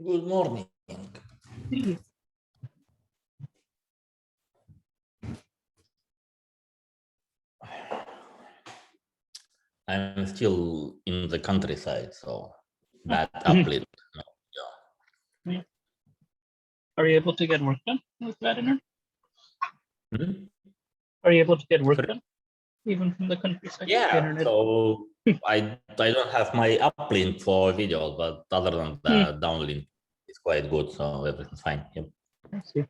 Good morning. I'm still in the countryside, so bad uplift. Yeah. Are you able to get work done with that internet? Hmm? Are you able to get work Sorry? done even from the countryside? The Yeah, internet? so I don't have my uplink for video, but other than that, downlink is quite good, so everything's fine. Yep. I see.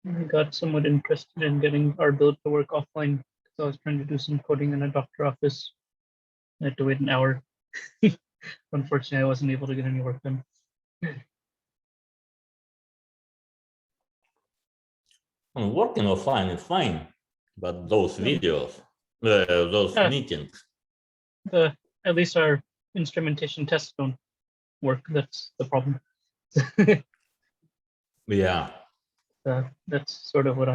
I got somewhat interested in getting our build to work offline because I was trying to do some coding in a doctor office. I had to wait an hour. Unfortunately, I wasn't able to get any work done. Working offline is fine, but those Yeah. videos, those Yeah. meetings. At least our instrumentation tests don't work. That's the problem. Yeah. That's sort of what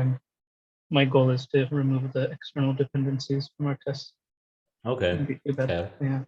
my goal is to remove the external dependencies from our tests. Okay. Wouldn't be too bad. Fair. Yeah.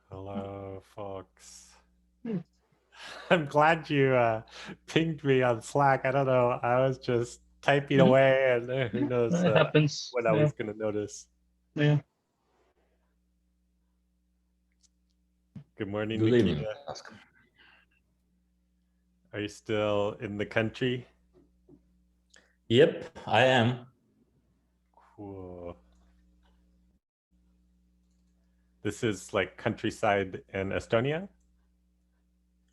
Hello, folks. Hmm. I'm glad you pinged me on Slack. I don't know. I was just typing Mhm. away, and who knows It happens. when I was going to notice. Yeah. Good morning, Good Nikita. evening. Are you still in the country? Yep, I am. Cool. This is like countryside in Estonia?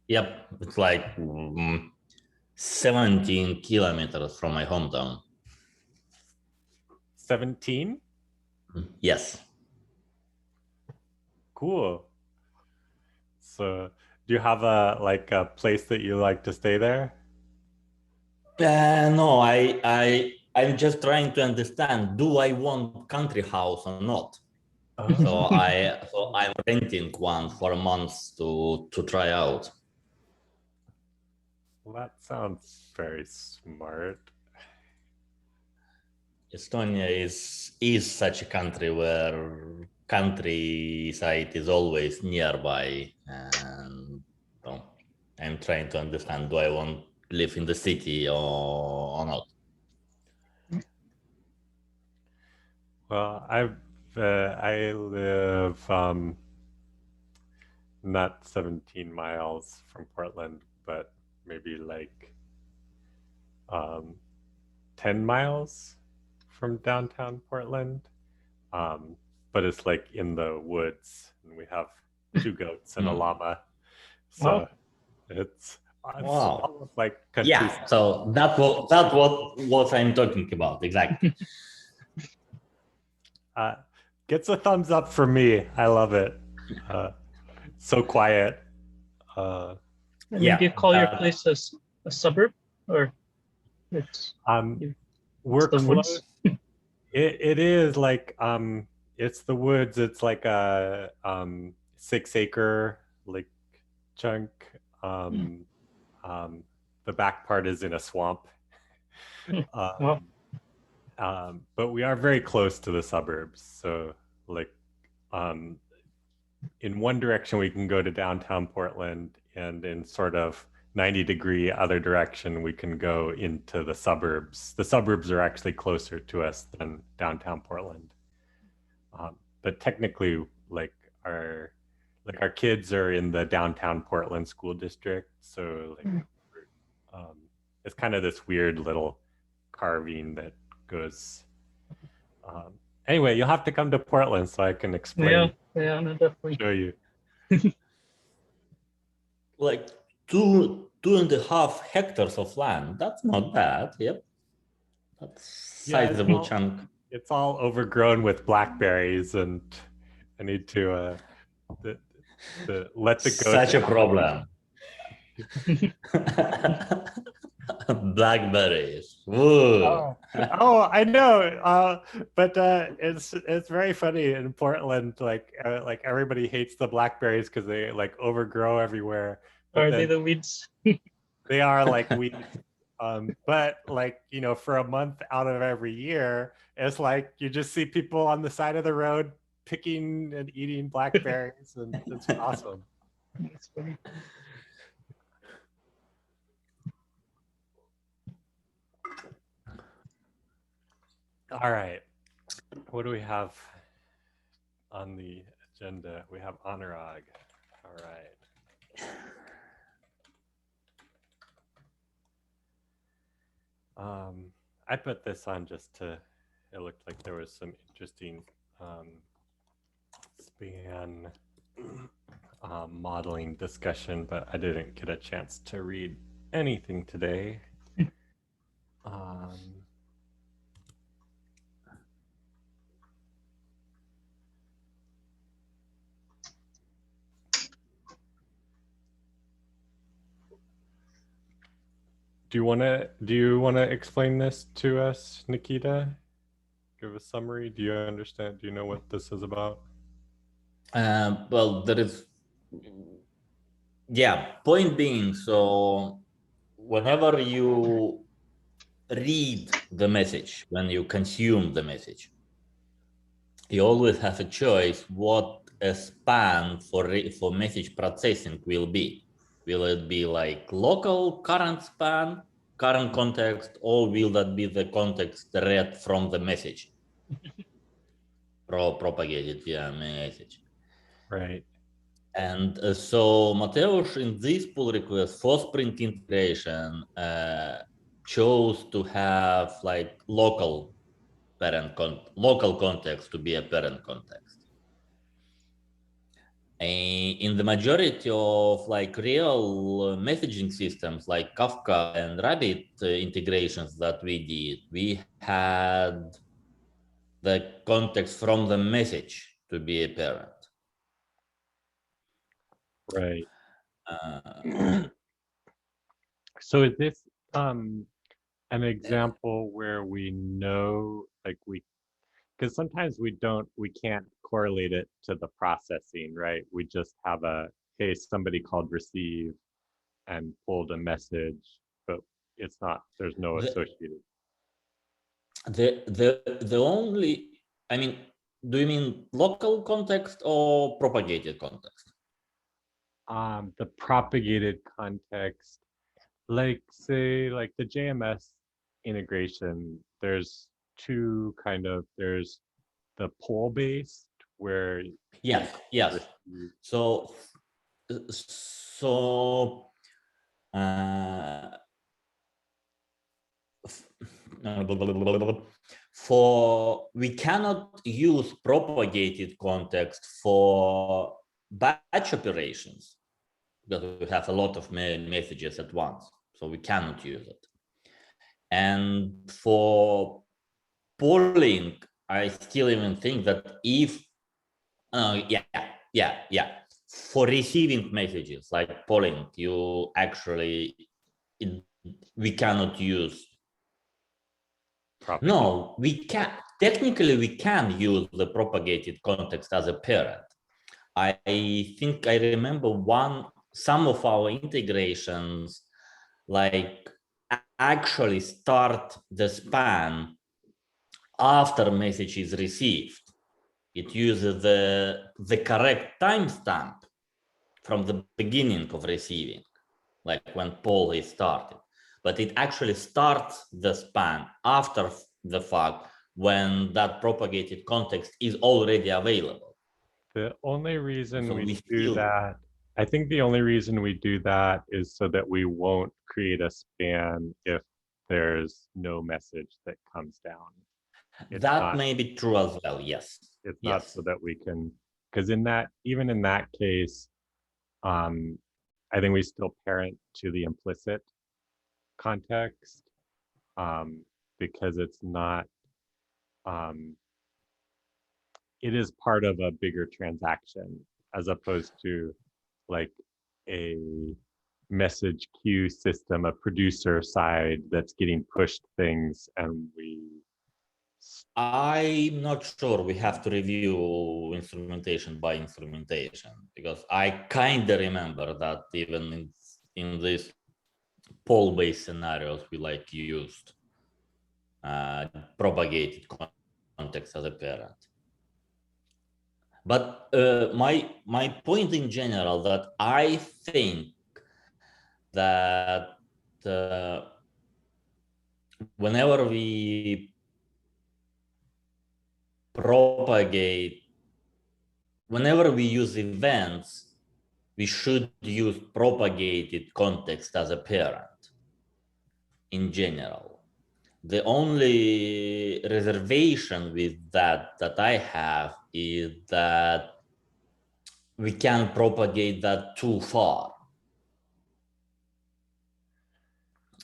Yep, it's like 17 kilometers from my hometown. 17? Yes. Cool. So, do you have a place that you like to stay there? No, I'm just trying to understand, do I want country house or not? So I'm renting one for a month to try out. Well, that sounds very smart. Estonia is such a country where countryside is always nearby, and so I'm trying to understand, do I want to live in the city or not? Well, I live not 17 miles from Portland, but maybe like um 10 miles from downtown Portland. Um, but it's like in the woods, and we have 2 goats and a Hmm. llama. Wow. So it's Wow. almost like Yeah, countryside. so what I'm talking about exactly. Uh, gets a thumbs up for me. I love it. Uh, so quiet. Uh, I mean, do you Yeah, call your place a suburb, or it's um, you- we're the close. woods? It is like it's the woods. It's like a 6 acre like chunk. Um, um, the back part is in a swamp. Wow. But we are very close to the suburbs. So like um, in one direction we can go to downtown Portland, and in sort of 90-degree other direction we can go into the suburbs. The suburbs are actually closer to us than downtown Portland. But technically, our kids are in the downtown Portland school district, so um, it's kind of this weird little carving that goes. Um, anyway, you'll have to come to Portland so I can explain, Yeah, no, definitely. show you. like 2.5 hectares of land. That's not bad. Yep, that's Yeah, it's sizable all, chunk. it's all overgrown with blackberries, and I need to let the goats Such a out. problem. Blackberries. Whoa. Oh, I know. But it's very funny in Portland. Like everybody hates the blackberries because they like overgrow everywhere. But Are they then the weeds? they are like weeds. But like for a month out of every year, it's like you just see people on the side of the road picking and eating blackberries, and it's awesome. That's funny. All right, what do we have on the agenda? We have Anurag. All right. I put this on just to, it looked like there was some interesting span modeling discussion, but I didn't get a chance to read anything today. Do you want to explain this to us, Nikita? Give a summary. Do you understand? Do you know what this is about? Well, there is, yeah, point being, so whenever you read the message, when you consume the message, you always have a choice what a span for message processing will be. Will it be like local current span, current context, or will that be the context read from the message? Propagated via message. Right. And so Mateusz in this pull request for Sprint integration chose to have like local context to be a parent context. In the majority of like real messaging systems like Kafka and Rabbit integrations that we did, we had the context from the message to be a parent. Right. So is this an example where we know, like because sometimes we can't correlate it to the processing, right? We just have hey, somebody called receive and pulled a message, but there's no associated. The only, I mean, do you mean local context or propagated context? The propagated context, like say like the JMS integration, there's the poll based where Yes, yes. you- So, so uh, for we cannot use propagated context for batch operations because we have a lot of messages at once, so we cannot use it. And for polling, I still even think that if for receiving messages like polling, you actually we cannot use. propagate. No, we can technically we can use the propagated context as a parent. I think I remember some of our integrations like actually start the span after message is received. It uses the correct timestamp from the beginning of receiving, like when poll is started. But it actually starts the span after the fact when that propagated context is already available. The only reason So we we do still, that, I think the only reason we do that is so that we won't create a span if there's no message that comes down. It's that not, may be true as well, yes. it's not Yes. so that we can, because even in that case, I think we still parent to the implicit context, because it's not, it is part of a bigger transaction as opposed to like a message queue system, a producer side that's getting pushed things and I'm not sure. We have to review instrumentation by instrumentation because I kind of remember that even in these poll-based scenarios, we like used propagated context as a parent. But my point in general that I think that whenever we propagate, whenever we use events, we should use propagated context as a parent in general. The only reservation with that I have is that we can propagate that too far.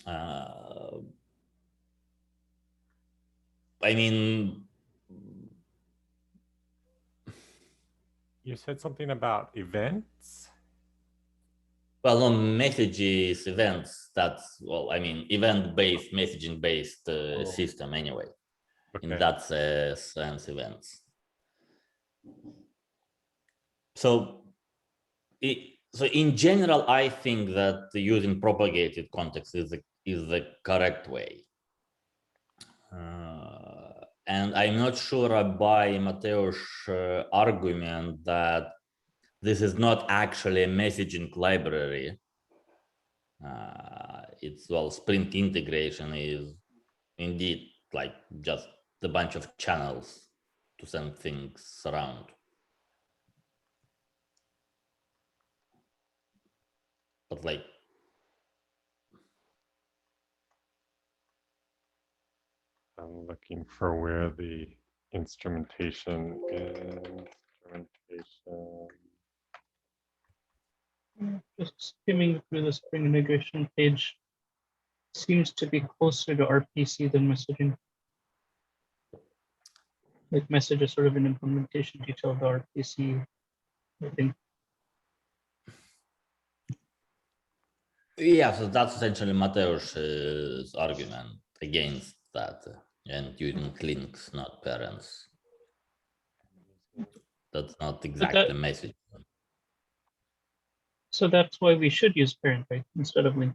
I mean, you said something about events. well, no messages, events. That's well, I mean, event-based, messaging-based system anyway. Okay. In that sense, events. So in general, I think that using propagated context is the correct way. And I'm not sure I buy Mateusz' argument that this is not actually a messaging library. It's well, Sprint integration is indeed like just a bunch of channels to send things around. But like, I'm looking for where the instrumentation is. Just skimming through the Spring integration page, seems to be closer to RPC than messaging. Like message is sort of an implementation detail of the RPC, I think. yeah, so that's essentially Mateusz's argument against that and using links, not parents. That's not exactly the message. So that's why we should use parent, right, instead of link.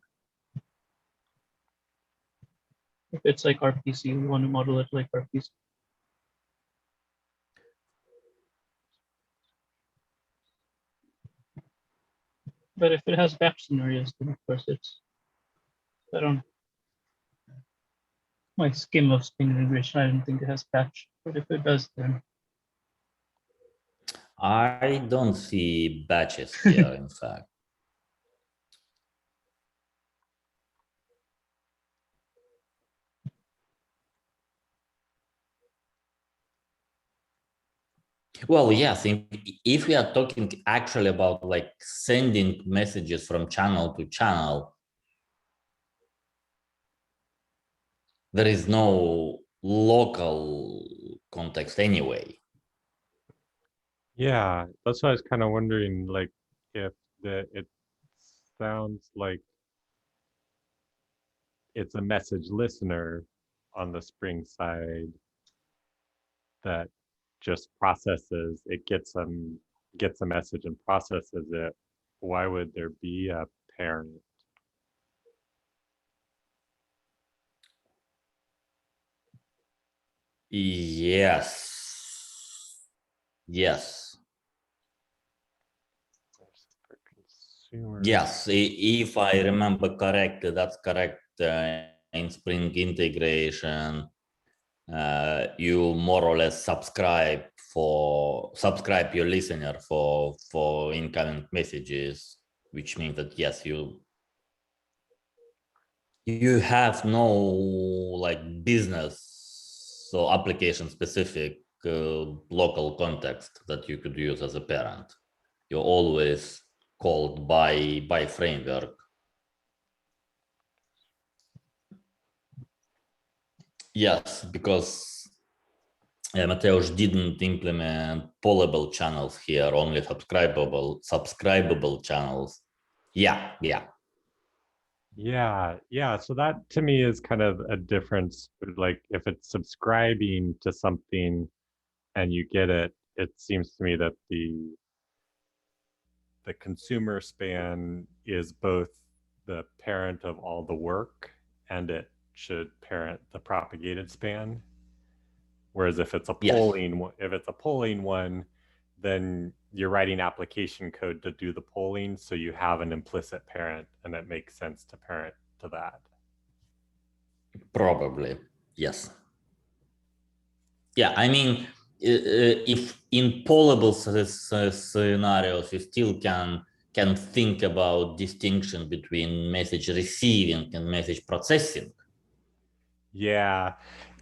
If it's like RPC, we want to model it like RPC. But if it has batch scenarios, then of course it's, I don't, my skim of Spring integration, I don't think it has batch, but if it does, then I don't see batches here, in fact. Well, yes, if we are talking actually about like sending messages from channel to channel, there is no local context anyway. Yeah, that's why I was kind of wondering, like, if it sounds like it's a message listener on the Spring side that just processes it, gets a message and processes it. Why would there be a parent? Yes. Yes. For consumer. Yes, if I remember correctly, that's correct. In Spring integration, you more or less subscribe your listener for incoming messages, which means that yes, you have no like business or application specific local context that you could use as a parent. You're always called by framework. Yes, because Mateusz didn't implement pollable channels here, only subscribable channels. Yeah. Yeah. So that to me is kind of a difference. Like if it's subscribing to something and you get it, it seems to me that the consumer span is both the parent of all the work and it should parent the propagated span. Whereas if it's a polling one, then you're writing application code to do the polling, so you have an implicit parent, and it makes sense to parent to that. Probably, yes. Yeah, I mean, if in pollable scenarios, you still can think about distinction between message receiving and message processing. Yeah,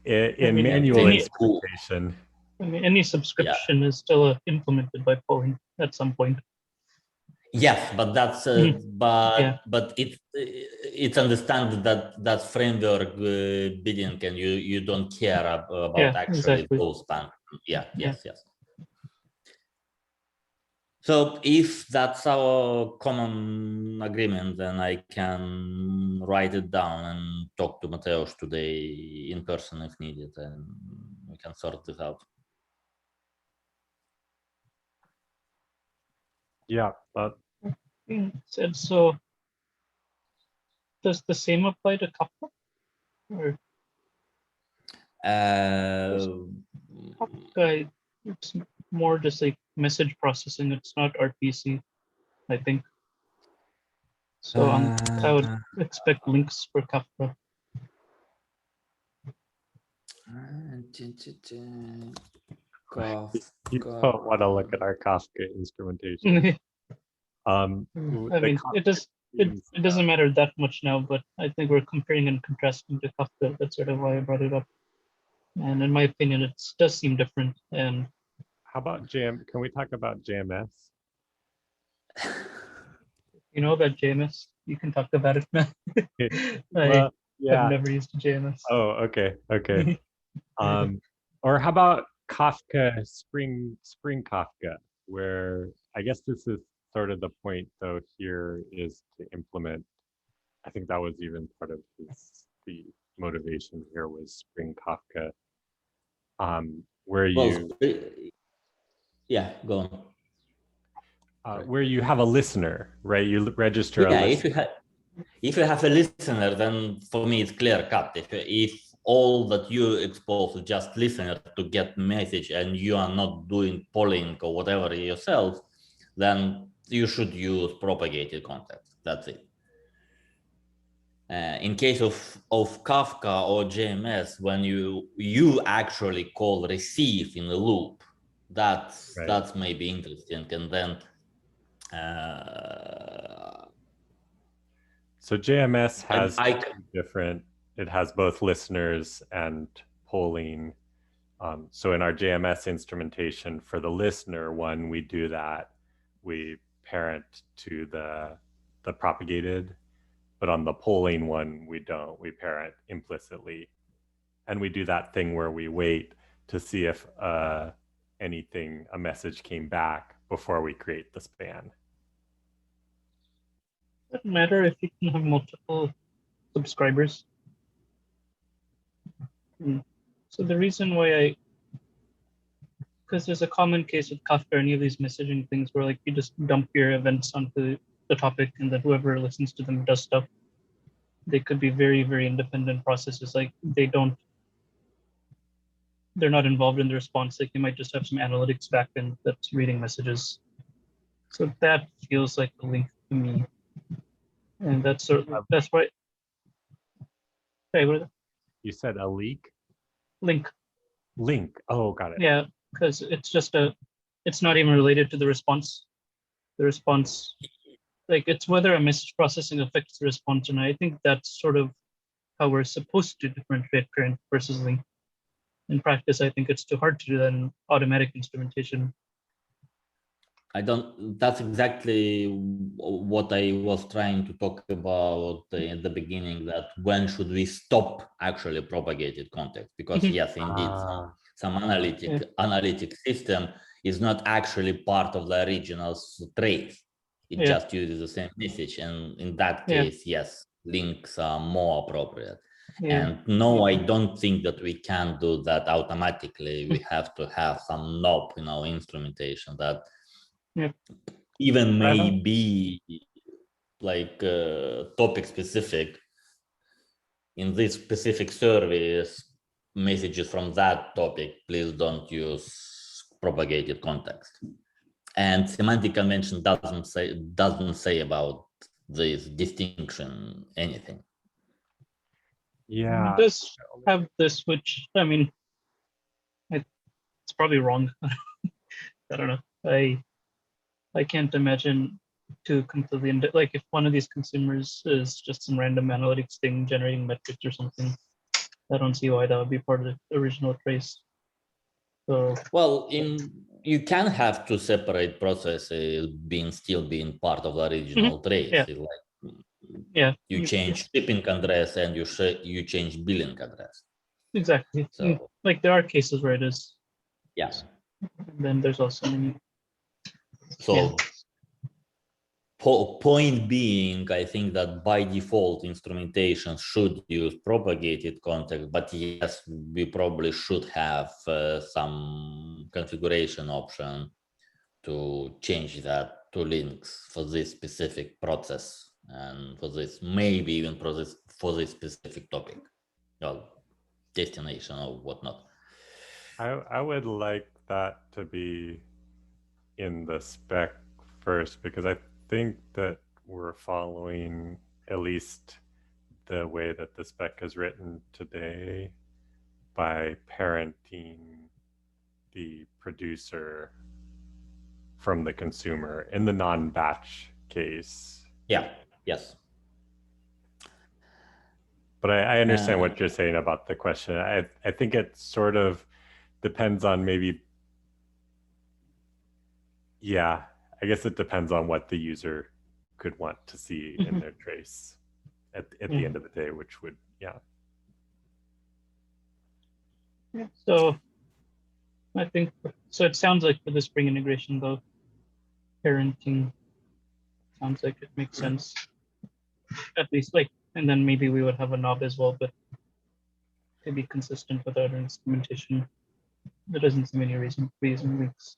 in manual instrumentation. I mean, any subscription is still implemented by polling at some point. Yes, but that's but it's understand that framework bidding and you don't care about actually those banks. Yes. So if that's our common agreement, then I can write it down and talk to Mateusz today in person if needed, and we can sort this out. Yeah, but said so. Does the same apply to Kafka? Or Kafka, it's more just like message processing. It's not RPC, I think. So I would expect links for Kafka. You don't want to look at our Kafka instrumentation. I mean, it doesn't matter that much now, but I think we're comparing and contrasting to Kafka. That's sort of why I brought it up. And in my opinion, it does seem different. And how about Can we talk about JMS? You know about JMS? You can talk about it now. Well, yeah. I've never used JMS. Oh, okay. Or how about Kafka, Spring Kafka, where I guess this is sort of the point though here is to implement. I think that was even part of the motivation here was Spring Kafka, where yeah, go on. Where you have a listener, right? You register a listener. If you have a listener, then for me it's clear cut. If all that you expose is just listener to get message and you are not doing polling or whatever yourself, then you should use propagated context. That's it. In case of Kafka or JMS, when you actually call receive in a loop, That's Right. that's maybe interesting. And then So JMS I, has I two different, it has both listeners and polling. So in our JMS instrumentation for the listener one, we do that. We parent to the propagated, but on the polling one, we don't. We parent implicitly. And we do that thing where we wait to see if a message came back before we create the span. Doesn't matter if you can have multiple subscribers. So the reason why because there's a common case with Kafka or any of these messaging things where like you just dump your events onto the topic and then whoever listens to them does stuff. They could be very, very independent processes. Like they're not involved in the response. Like you might just have some analytics backend that's reading messages. So that feels like a link to me. And that's why. Hey, what? You said a leak? Link. Link. Oh, got it. Yeah, because it's not even related to the response. The response, like it's whether a message processing affects the response or not. I think that's sort of how we're supposed to differentiate parent versus link. In practice, I think it's too hard to do that in automatic instrumentation. that's exactly what I was trying to talk about in the beginning, that when should we stop actually propagated context? Because yes, indeed, some analytic system is not actually part of the original trace. It just uses the same message. And in that case, yes, links are more appropriate. And no, I don't think that we can do that automatically. We have to have some knob in our instrumentation that even maybe like topic specific. In this specific service, messages from that topic, please don't use propagated context. And semantic convention doesn't say about this distinction anything. Yeah, it does have this, which I mean, it's probably wrong. I don't know. I can't imagine two completely like if one of these consumers is just some random analytics thing generating metrics or something. I don't see why that would be part of the original trace. So well, you can have two separate processes still being part of the original trace. You change shipping address and you change billing address. Exactly. So like there are cases where it is. Yes. And then there's also many. So point being, I think that by default instrumentation should use propagated context, but yes, we probably should have some configuration option to change that to links for this specific process and for this, maybe even for this specific topic, or destination or whatnot. I would like that to be in the spec first, because I think that we're following at least the way that the spec is written today by parenting the producer from the consumer in the non-batch case. Yeah, yes. But I understand what you're saying about the question. I think it sort of depends on maybe, yeah, I guess it depends on what the user could want to see in their trace at the end of the day, which would, So I think, so it sounds like for the Spring integration though, parenting sounds like it makes sense. At least like, and then maybe we would have a knob as well, but to be consistent with our instrumentation, there doesn't seem any reason for using links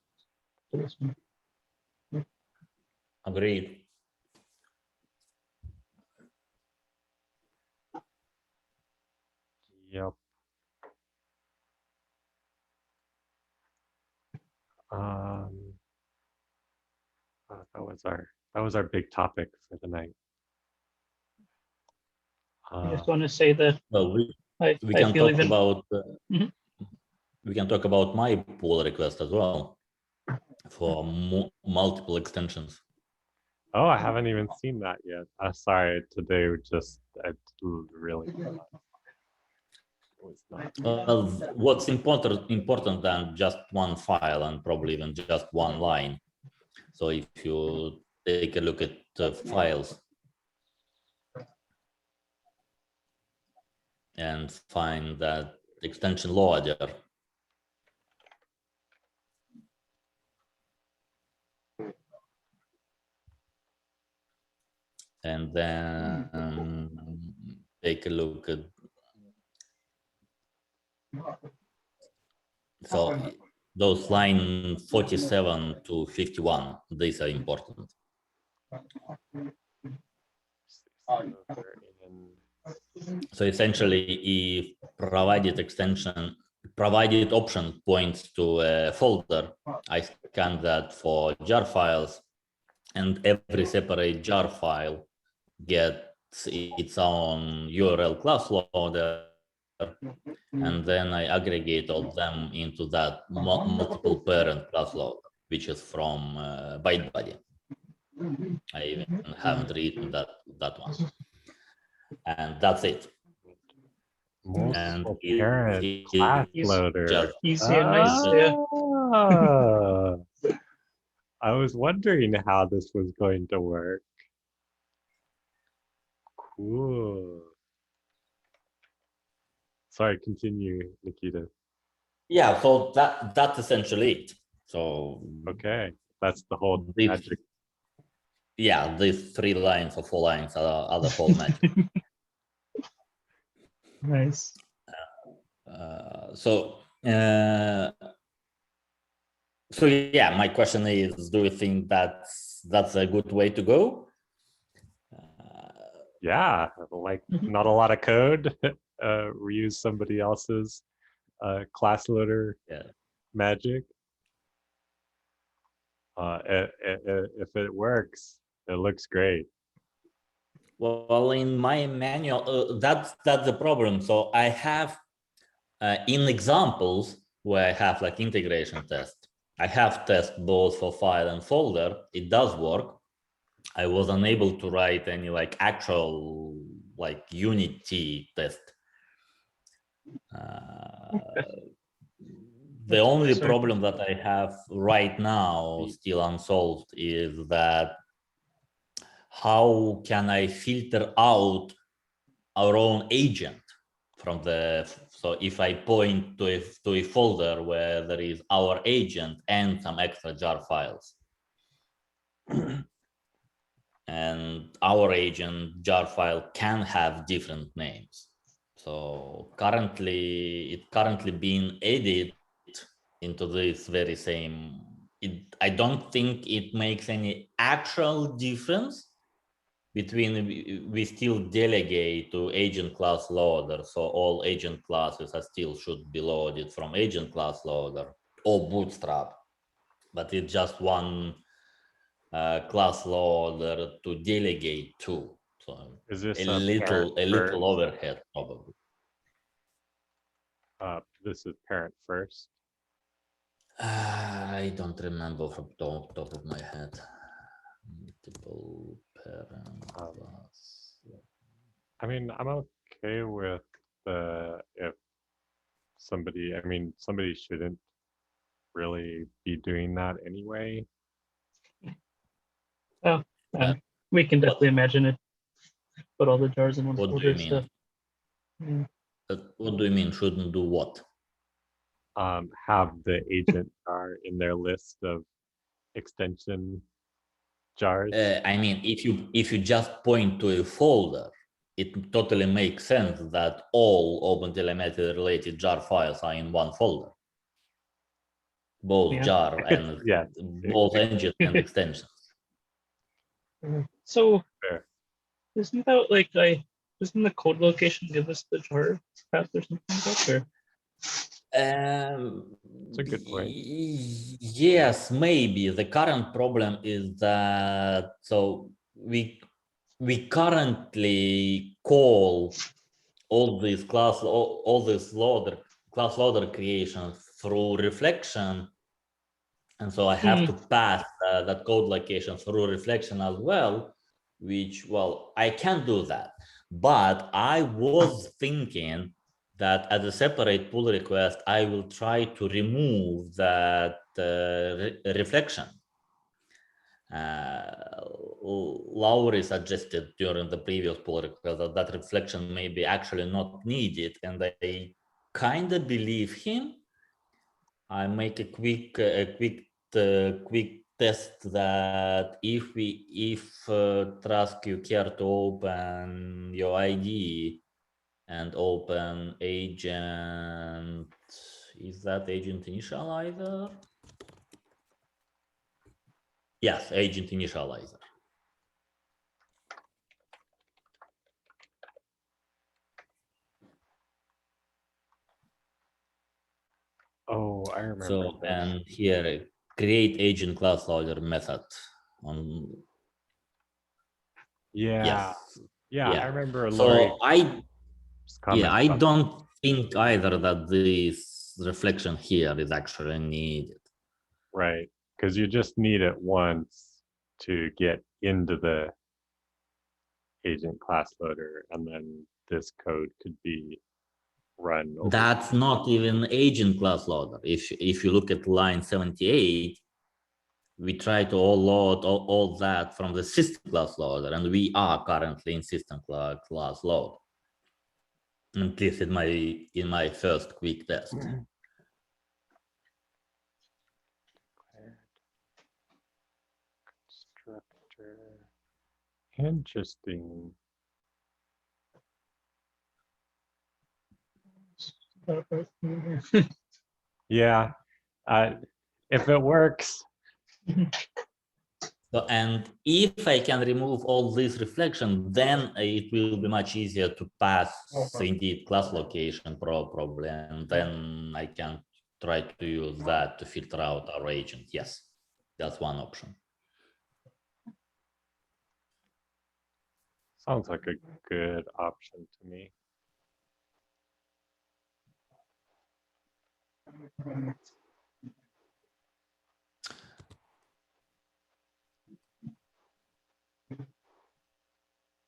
to this one. Agreed. Yep. That was our big topic for the night. I just want to say that well, we can talk about we can talk about my pull request as well. for multiple extensions. Oh, I haven't even seen that yet. Sorry, today I really was not. Well, what's important than just one file and probably even just one line. So if you take a look at the files and find that extension loader, and then take a look at, so those line 47 to 51, these are important. So essentially, if provided option points to a folder, I scan that for jar files, and every separate jar file gets its own URL class loader, and then I aggregate all them into that multiple parent class loader, which is from ByteBuddy. I even haven't written that one, and that's it. Multiple parent class loader. Just Easy and nice. Yeah. I was wondering how this was going to work. Cool. Sorry, continue, Nikita. yeah, so that's essentially it. So Okay, that's the whole this, magic. yeah, these 3 lines or 4 lines are the whole magic. Nice. So yeah, my question is, do you think that's a good way to go? Yeah, like not a lot of code. Reuse somebody else's class loader magic. If it works, it looks great. Well, in my manual, that's the problem. So I have in examples where I have like integration test, I have test both for file and folder. It does work. I was unable to write any like actual like unity test. The only problem that I have right now still unsolved is that how can I filter out our own agent from the, so if I point to a folder where there is our agent and some extra jar files, and our agent jar file can have different names. So it's currently being added into this very same, I don't think it makes any actual difference between, we still delegate to agent class loader, so all agent classes are still should be loaded from agent class loader or Bootstrap, but it's just one class loader to delegate to. So is this a little overhead probably. This is parent first. I don't remember from top of my head. Multiple parent class. I mean, I'm okay with if somebody, I mean, somebody shouldn't really be doing that anyway. Oh, we can definitely imagine it. Put all the jars in one What do folder you mean? stuff. Yeah. What do you mean shouldn't do what? Have the agent jar in their list of extension jars. I mean, if you just point to a folder, it totally makes sense that all OpenTelemetry related jar files are in one folder. Both jar and both engine and extensions. So Fair. isn't that like doesn't the code location give us the jar path or something like that? Or? That's a good point. Yes, maybe. The current problem is that so we currently call all these class loader creations through reflection And so I have to pass that code location through reflection as well, which, well, I can do that. But I was thinking that as a separate pull request, I will try to remove that reflection. Laurie suggested during the previous pull request that reflection may be actually not needed, and I kind of believe him. I make a quick test that if Trask you care to open your ID and open agent, is that agent initializer? Yes, agent initializer. Oh, I remember. So, and here, create agent class loader method on. Yeah. Yes. Yeah, I remember So Laurie. I don't think either that this reflection here is actually needed. Right, because you just need it once to get into the agent class loader, and then this code could be run over. That's not even agent class loader. If you look at line 78, we try to load all that from the system class loader, and we are currently in system class load. At least in my first quick test. Constructor. Interesting. Yeah, if it works. So, and if I can remove all this reflection, then it will be much easier to pass indeed class location probably, and then I can try to use that to filter out our agent. Yes, that's one option. Sounds like a good option to me.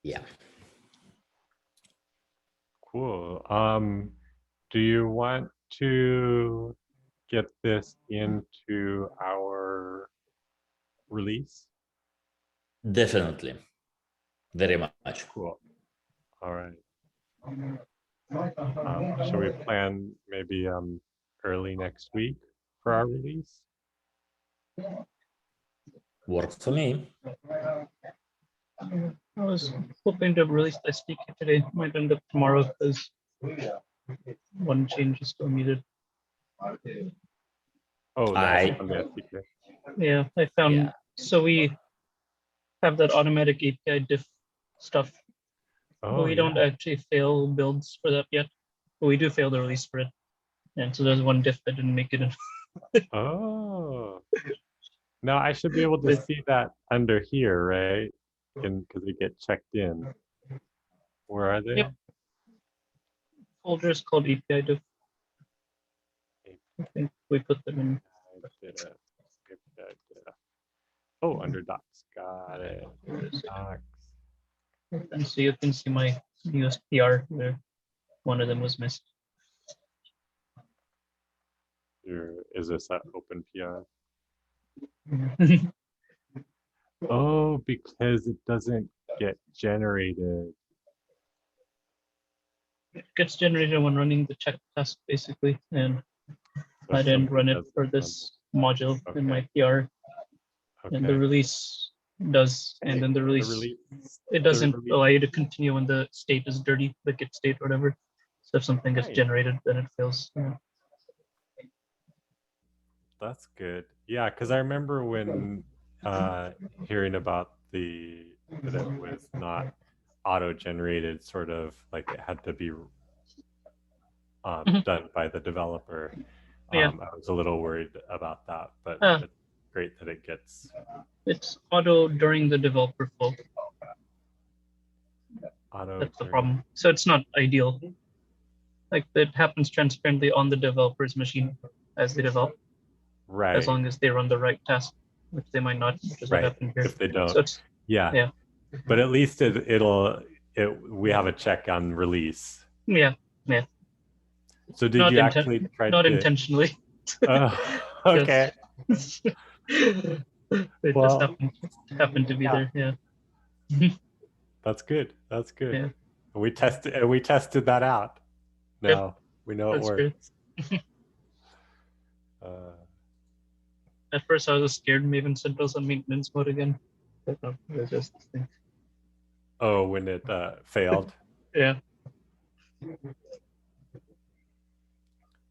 Yeah. Cool. Do you want to get this into our release? Definitely. Very much. Cool. All right. Should we plan maybe early next week for our release? Works for me. I was hoping to release the SDK today. Might end up tomorrow because one change is still needed. Oh, I- on the SDK. Yeah, I found Yeah. so we have that automatic API diff stuff. Oh, But we don't actually fail builds for that yet. But we do fail the release for it. And so there's one diff that didn't make it in. Oh. Now I should be able to see that under here, right? Because we get checked in. Where are they? Yep. Folder is called API diff. I think we put them in. Oh, under docs. Got it. Docs. And so you can see my newest PR where one of them was missed. Is this that open PR? Oh, because it doesn't get generated. It gets generated when running the check test, basically, and So I didn't something run it doesn't for run. this module in my Okay. PR, and the Okay. release does, and then the The release, release- it doesn't release- allow you to continue when the state is dirty, the git state or whatever. So if something gets Nice. generated, then it fails. Yeah. That's good. Yeah, because I remember when hearing about that it was not auto-generated, sort of like it had to be Mhm. done by the developer. Yeah. I was a little worried about that, but it's great that it gets It's auto during the developer flow. auto. That's the problem. So it's not ideal. Like it happens transparently on the developer's machine as they develop. Right. as long as they run the right task, which they might not, which is what Right. happened here. If they don't. So it's Yeah. Yeah. But at least we have a check on release. yeah, So did not you actually try not to? intentionally. Okay. It Well, just happened to be yeah. there. Yeah. That's good. That's good. Yeah. We tested that out. Now we know it That's great. works. At first, I was scared Maven sent us on maintenance mode again. But no, it was just this thing. Oh, when it failed. Yeah.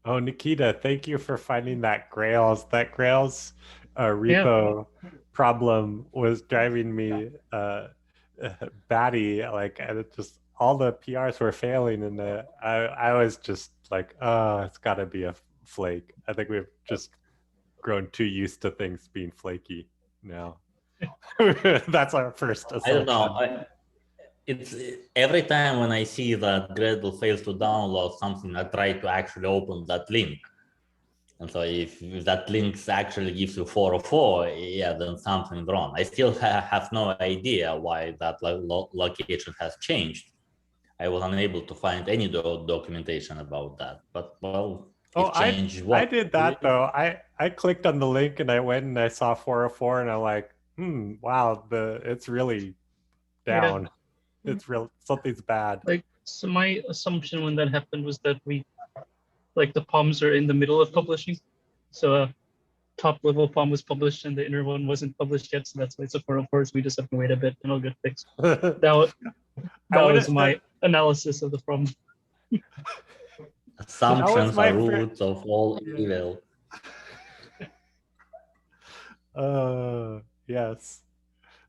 Oh, Nikita, thank you for finding that Grails. That Grails repo problem was driving me batty. Like, and it just all the PRs were failing, and I was just like, oh, it's got to be a flake. I think we've just grown too used to things being flaky now. That's our first assumption. I don't know. It's every time when I see that Gradle fails to download something, I try to actually open that link. And so if that link actually gives you 404, yeah, then something's wrong. I still have no idea why that location has changed. I was unable to find any documentation about that. But well, I did that though. I clicked on the link and I went and I saw 404 and I'm like, wow, it's really down. Yeah. It's real, something's bad. Like, so my assumption when that happened was that the POMs are in the middle of publishing. So top level POM was published and the inner one wasn't published yet. So that's why it's a 404. So we just have to wait a bit and it'll get fixed. That was my analysis of the problem. Assumptions are roots of all evil. Yes.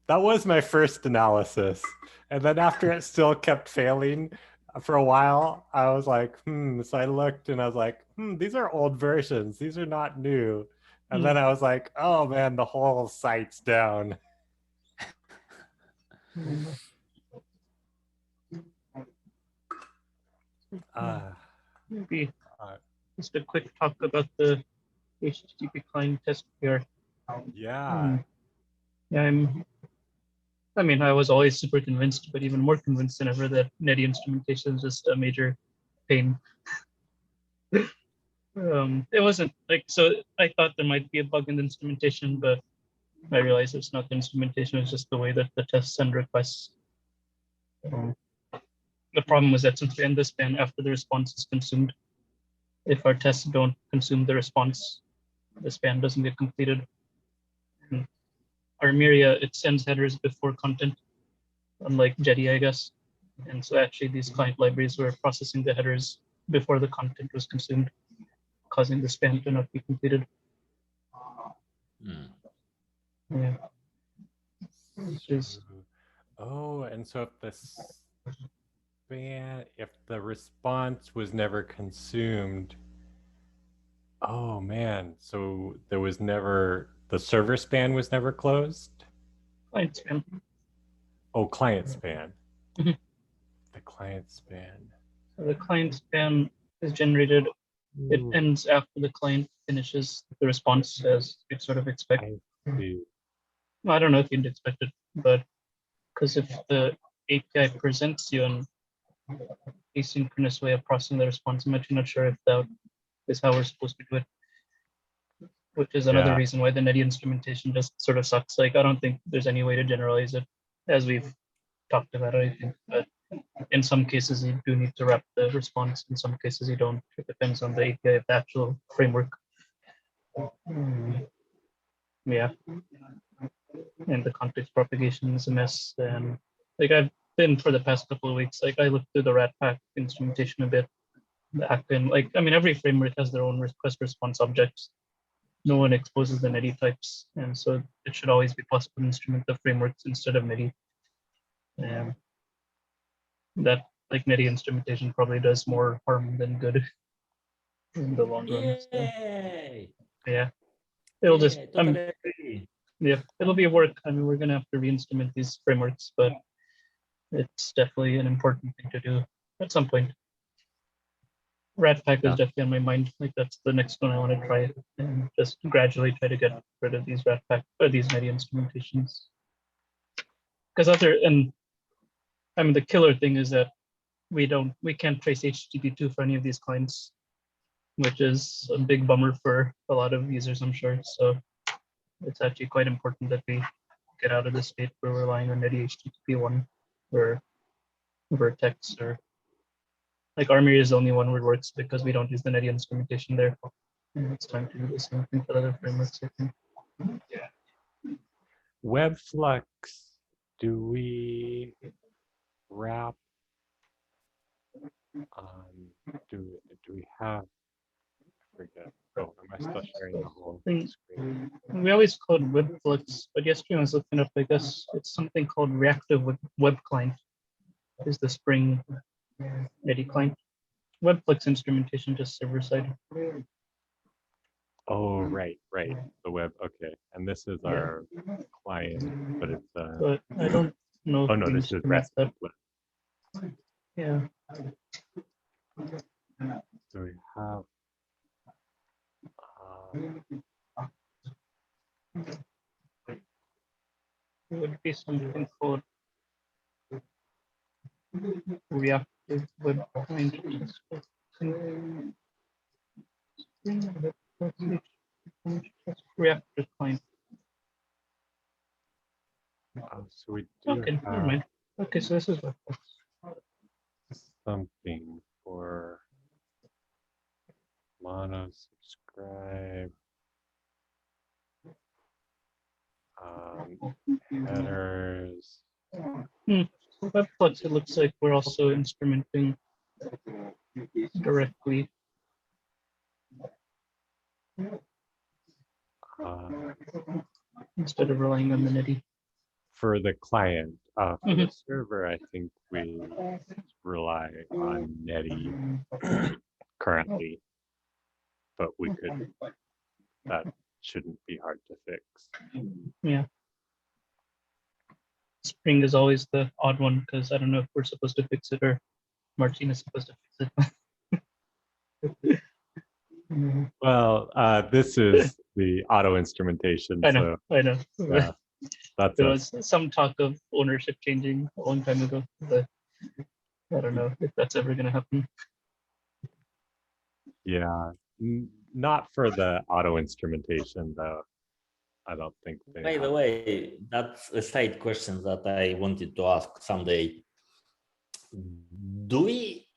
That was my first analysis. And then after it still kept failing for a while, I was like, So I looked and I was like, these are old versions. These are not new. And then I was like, oh man, the whole site's down. Maybe just a quick talk about the HTTP client test here. Yeah. I was always super convinced, but even more convinced than ever that Netty instrumentation is just a major pain. It wasn't so I thought there might be a bug in the instrumentation, but I realized it's not the instrumentation, it's just the way that the tests send requests. The problem was that since we end the span after the response is consumed, if our tests don't consume the response, the span doesn't get completed. Armeria, it sends headers before content, unlike Jetty, I guess. And so actually these client libraries were processing the headers before the content was consumed, causing the span to not be completed. Yeah. And so if the response was never consumed, oh man, so there was never, the server span was never closed? Client span. Oh, client span. The client span. So the client span is generated, it ends after the client finishes the response, as you'd sort of expect. I don't know if you'd expect it, but because if the API presents you an asynchronous way of processing the response, I'm actually not sure if that is how we're supposed to do it, which is another reason why the Netty instrumentation just sort of sucks. I don't think there's any way to generalize it, as we've talked about, I think. But in some cases, you do need to wrap the response. In some cases, you don't. It depends on the API of the actual framework. Yeah. And the context propagation is a mess. And I've been for the past couple of weeks, I looked through the Ratpack instrumentation a bit. The Akin, every framework has their own request response objects. No one exposes the Netty types. And so it should always be possible to instrument the frameworks instead of Netty. That Netty instrumentation probably does more harm than good in the long run. So, yeah. It'll just it'll be work. We're gonna have to re-instrument these frameworks, but it's definitely an important thing to do at some point. Ratpack is Yeah. definitely on my mind. Like that's the next one I want to try, and just gradually try to get rid of these Ratpack or these Netty instrumentations. Because I mean, the killer thing is that we can't trace HTTP2 for any of these clients, which is a big bummer for a lot of users, I'm sure. So it's actually quite important that we get out of this state where we're relying on Netty HTTP1 or Vertex, or like Armory is the only one where it works because we don't use the Netty instrumentation there. And it's time to do the same thing for other frameworks, I think. Webflux, do we wrap? Do we have? I forget. Oh, am I still sharing the whole screen? We always called Webflux, but yesterday I was looking up, I guess it's something called Reactive Web Client. Is the Spring Netty client. Webflux instrumentation just server side. Oh, right. The web. Okay, and this is our client, but it's But I don't know. oh if no, we this need is to map REST. that. Yeah. So we have. It would be something called Reactive Web Client. Reactive Client. So we do Okay, never have mind. Okay, so this is Webflux. something for mono subscribe. Headers. Webflux, it looks like we're also instrumenting directly. Instead of relying on the Netty. For the client, for the Mhm. server, I think we rely on Netty currently, but we could. That shouldn't be hard to fix. Yeah. Spring is always the odd one because I don't know if we're supposed to fix it or Martin is supposed to fix it. Well, this is the auto instrumentation. I know. Yeah, that's There was some talk of ownership changing a long time ago, but I don't know if that's ever going to happen. yeah, not for the auto instrumentation though. I don't think they By the have. way, that's a side question that I wanted to ask someday. Do we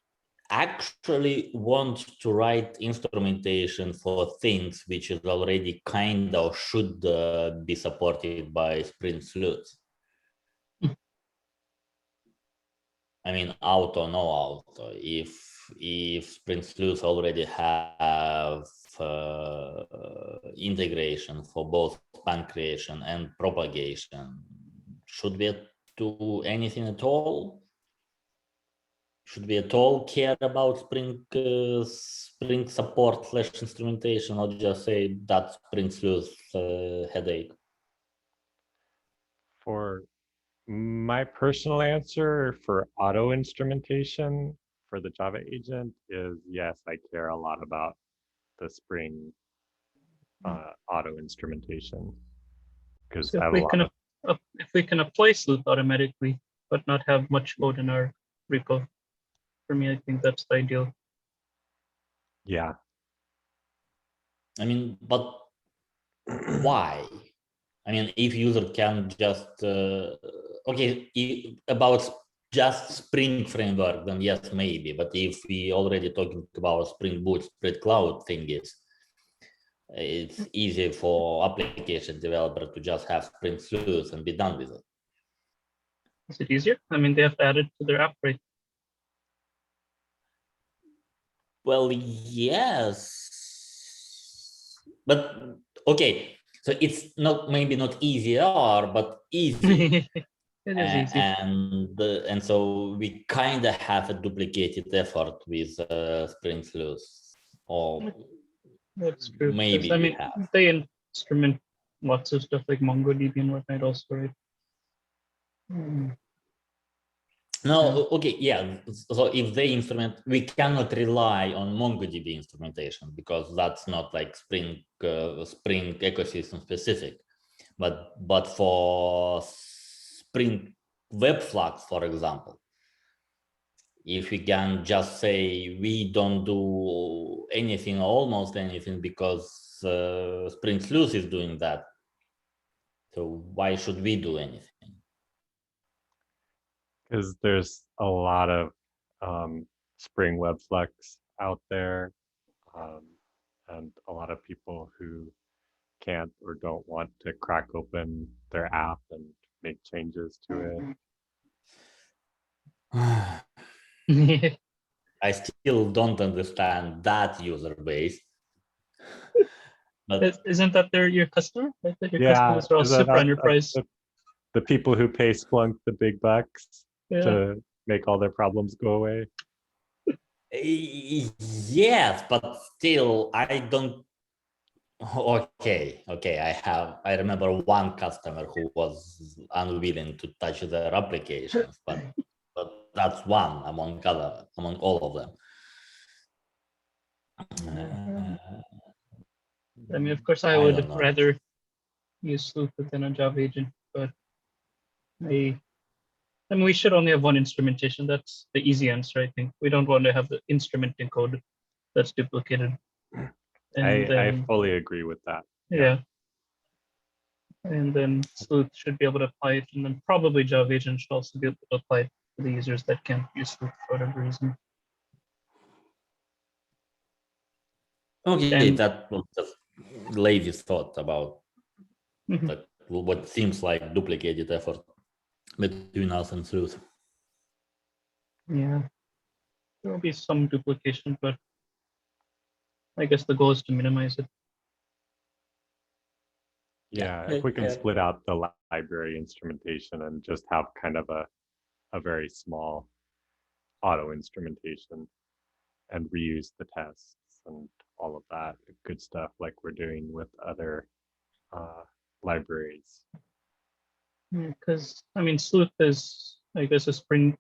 actually want to write instrumentation for things which is already kind of should be supported by Spring Sleuth? I mean, auto, no auto. If Spring Sleuth already have integration for both span creation and propagation, should we do anything at all? Should we at all care about Spring support / instrumentation, or just say that's Spring Sleuth headache? For my personal answer for auto instrumentation for the Java agent is yes, I care a lot about the Spring auto instrumentation because So I have a lot of. if we can apply Sleuth automatically, but not have much code in our repo, for me, I think that's the ideal. Yeah. I mean, but why? I mean, if user can just about just Spring framework, then yes, maybe. But if we already talking about Spring Boot, Spring Cloud thingies, it's easy for application developer to just have Spring Sleuth and be done with it. Is it easier? I mean, they have to add it to their app, right? Well, yes, but okay. So it's not maybe not easier, but easy. It is easy. And so we kind of have a duplicated effort with Spring Sleuth, or That's true. maybe I we mean, have. they instrument lots of stuff like MongoDB and whatnot also, right? No, okay, yeah. So if they instrument, we cannot rely on MongoDB instrumentation because that's not like Spring ecosystem specific. But for Spring Webflux, for example, if we can just say we don't do anything, almost anything, because Spring Sleuth is doing that, so why should we do anything? Because there's a lot of Spring Webflux out there, and a lot of people who can't or don't want to crack open their app and make changes to it. I still don't understand that user base. But Isn't that your customer? Right? That your Yeah, customers are all is that super not enterprise. the people who pay Splunk the big bucks Yeah. to make all their problems go away? yes, but still, I don't. Okay. I remember one customer who was unwilling to touch their applications, but that's one among all of them. I mean, of course, I would rather use Sleuth than a Java agent, but I mean, we should only have one instrumentation. That's the easy answer, I think. We don't want to have the instrumenting code that's duplicated. And I fully agree with that. Yeah. And then Sleuth should be able to apply it, and then probably Java agent should also be able to apply it to the users that can't use Sleuth for whatever reason. Okay, And- that was just lazy thought about Mhm. that, what seems like duplicated effort between us and Sleuth. Yeah, there will be some duplication, but I guess the goal is to minimize it. Yeah, if we can split out the library instrumentation and just have kind of a very small auto instrumentation and reuse the tests and all of that good stuff like we're doing with other libraries. Because I mean, Sleuth is, I guess, a Spring.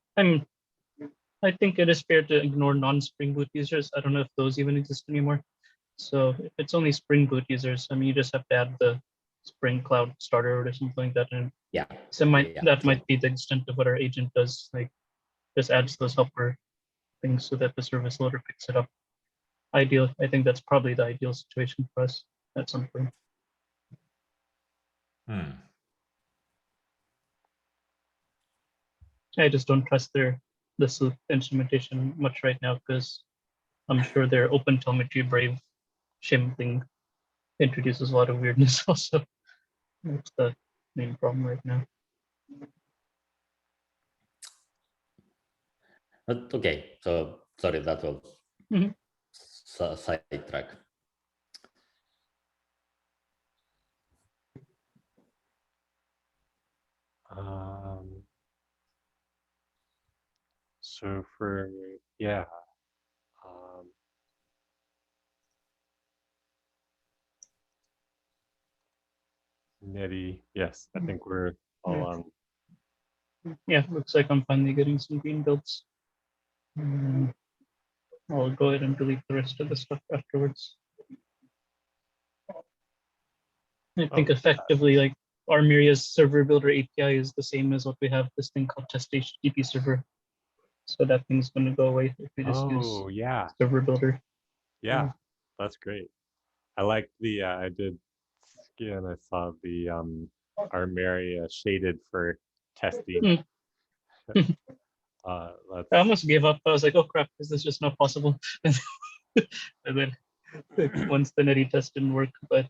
I think it is fair to ignore non-Spring Boot users. I don't know if those even exist anymore. So if it's only Spring Boot users, I mean, you just have to add the Spring Cloud starter or something like that. And yeah, so that might be the extent of what our agent does. Like, just adds those helper things so that the service loader picks it up. I think that's probably the ideal situation for us at some point. I just don't trust the Sleuth instrumentation much right now because I'm sure their OpenTelemetry Brave shim thing introduces a lot of weirdness also. That's the main problem right now. But okay, so sorry, that was sidetrack. So Netty, yes, I think we're all on. Yeah, looks like I'm finally getting some green belts. I'll go ahead and delete the rest of the stuff afterwards. I think effectively, like our Miria's server builder API is the same as what we have this thing called test HTTP server. So that thing's going to go away if we just use server builder. Yeah, that's great. I like the I did skin. I saw the Armeria shaded for testing. I almost gave up. I was like, oh crap, is this just not possible? And then once the Netty test didn't work, but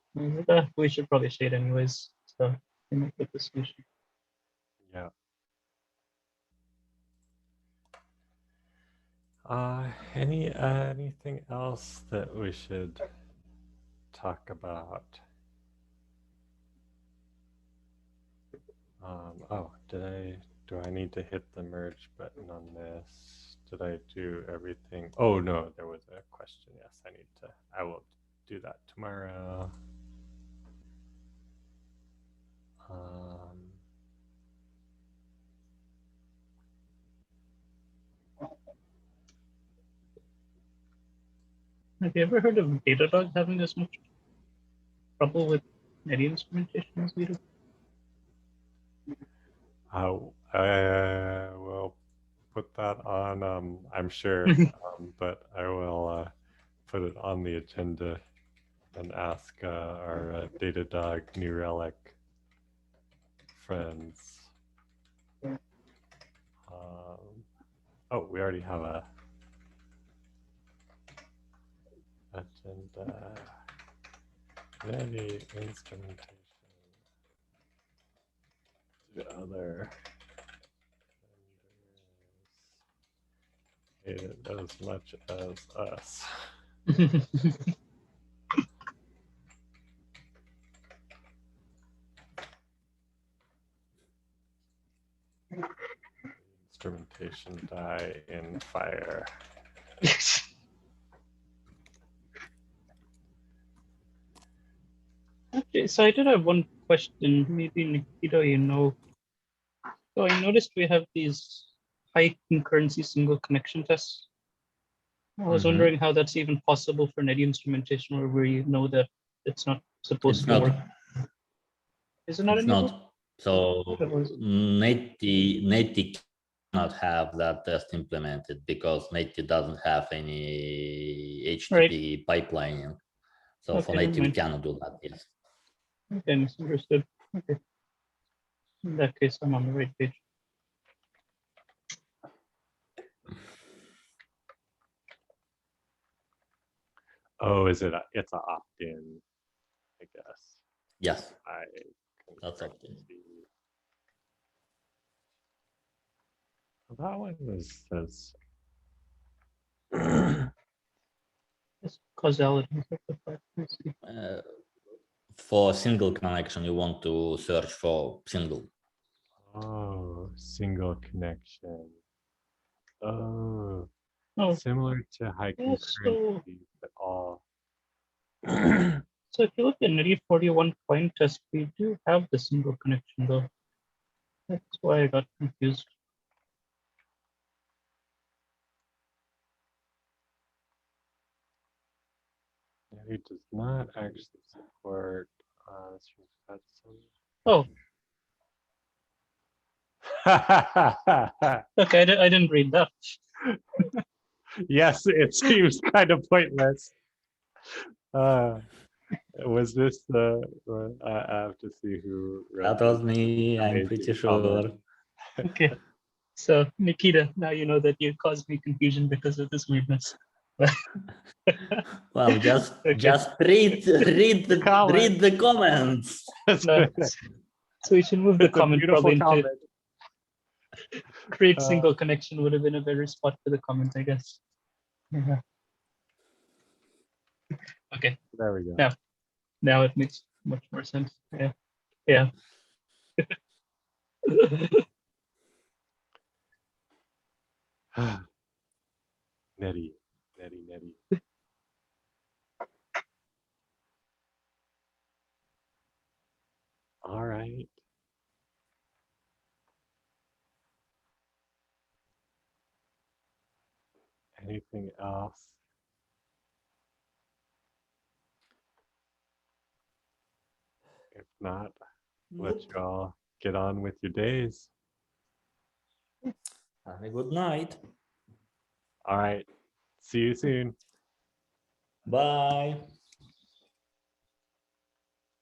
we should probably shade anyways. So I might get the solution. Yeah. Anything else that we should talk about? Do I need to hit the merge button on this? Did I do everything? Oh no, there was a question. Yes, I will do that tomorrow. Have you ever heard of Datadog having as much trouble with NetDB instrumentation as we do? I will put that on, I'm sure, but I will put it on the agenda and ask our Datadog New Relic friends. Oh, we already have a agenda. Any instrumentation. The other vendors hate it as much as us. Instrumentation die in fire. Okay, so I did have one question. Maybe Nikita, you know. So I noticed we have these high concurrency single connection tests. I was Mhm. wondering how that's even possible for NetDB instrumentation, where you know that it's not supposed It's to not. work. Is it not It's enabled? not. So That was- Netty cannot have that test implemented because Netty doesn't have any HTTP pipelining. So for Okay, never Netty, we mind. cannot do that. Yes. Okay, misunderstood. Okay. In that case, I'm on the right page. Oh, is it? It's an opt-in, I guess. Yes. That's opt-in. That one says. It's causality. Let's see. For single connection, you want to search for single. Oh, single connection. Oh, Oh, similar to high yeah, concurrency, but all. so if you look at NetDB 41 client test, we do have the single connection though. That's why I got confused. It does not actually support. Oh, okay, I didn't read that. Yes, it seems kind of pointless. Was this the? I have to see who wrote That was this me. I'm amazing pretty comment. sure. Okay, so Nikita, now you know that you caused me confusion because of this weirdness. Well, just Okay. just read the Comment. read the comments. No, so we should move the It's a comment probably beautiful into comment. create single connection would have been a better spot for the comment, I guess. Yeah. Okay, There we go. Yeah. now it makes much more sense. Yeah, yeah. Netty. All right. Anything else? If not, let you all get on with your days. Have a good night. All right. See you soon. Bye.